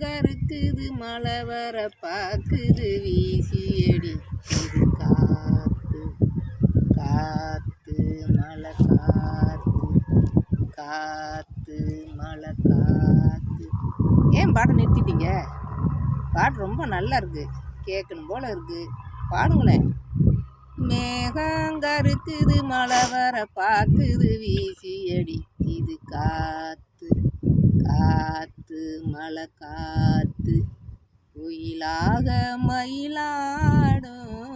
கருக்குது மழை வர பாக்குது வீசி அடிக்குது காத்து காத்து மழை காத்து மழை காத்து. ஏன் பாடம் நிறுத்திட்டீங்க? பாட்டு ரொம்ப நல்லா இருக்கு, கேட்கணும் போல இருக்கு, பாடுங்களேன். மேகங்கருக்குது மழை வர பாக்குது வீசி அடிக்குது காத்து காத்து மழை காத்து. குயிலாக மயிலாடும்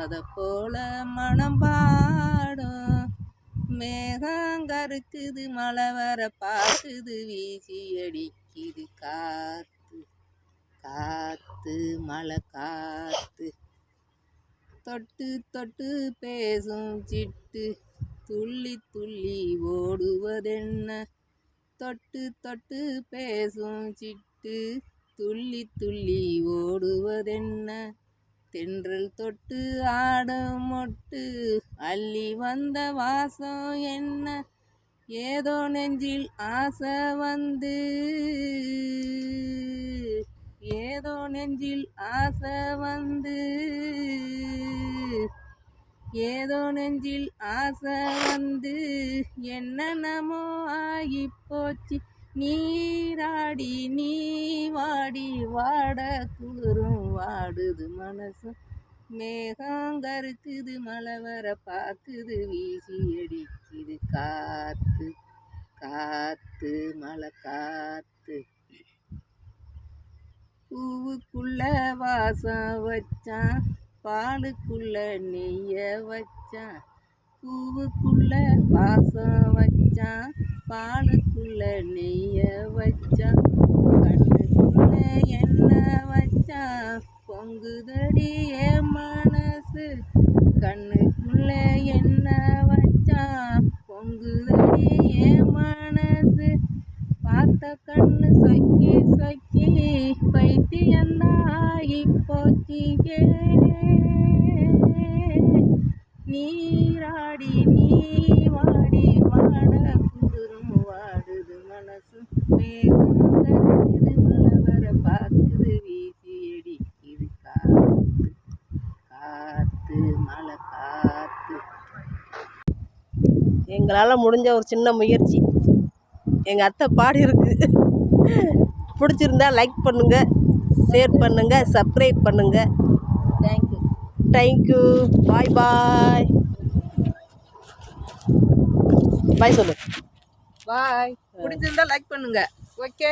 அதை போல மனம் பாடும். மேகங்கருக்குது மழை வர பாக்குது வீசி அடிக்குது காத்து காத்து மழை காத்து. தொட்டு தொட்டு பேசும் சிட்டு துள்ளி துள்ளி ஓடுவதென்ன? தொட்டு தொட்டு பேசும் சிட்டு துள்ளி துள்ளி ஓடுவதென்ன? தென்றல் தொட்டு ஆடும் மொட்டு அள்ளி வந்த வாசம் என்ன? ஏதோ நெஞ்சில் ஆசை வந்து ஏதோ நெஞ்சில் ஆசை வந்து ஏதோ நெஞ்சில் ஆசை வந்து என்னென்னமோ ஆகிப்போச்சு. நீராடி நீ வாடி வாட குளிரும் வாடுது மனசு. மேகங்கருக்குது மழை வர பாக்குது வீசி அடிக்குது காத்து காத்து மழை காத்து. பூவுக்குள்ள வாசம் வச்சான் பாலுக்குள்ள நெய்ய வச்சான். பூவுக்குள்ள வாசம் வச்சான் பாலுக்குள்ள நெய்ய வச்சான். கண்ணுக்குள்ள என்ன வச்சான் பொங்குதடி என் மனசு. கண்ணுக்குள்ள என்ன வச்சான் பொங்குதடி என் மனசு. பார்த்த கண்ணு சொக்கி சொக்கி பைத்தியந்தாகி போச்சியே. நீராடி நீ வாடி வாட குளிரும் வாடுது மனசு. மேகங்கருக்குது மழை வர பாக்குது வீசி அடிக்குது காத்து காத்து மழை காத்து. எங்களால் முடிஞ்ச ஒரு சின்ன முயற்சி. எங்கள் அத்தை பாடி இருக்கு. பிடிச்சிருந்தா லைக் பண்ணுங்கள், ஷேர் பண்ணுங்கள், சப்ஸ்கிரைப் பண்ணுங்கள். Thank you thank you. பாய் பாய் பாய் சொல்லு. பாய். பிடிச்சிருந்தா லைக் பண்ணுங்க. ஓகே.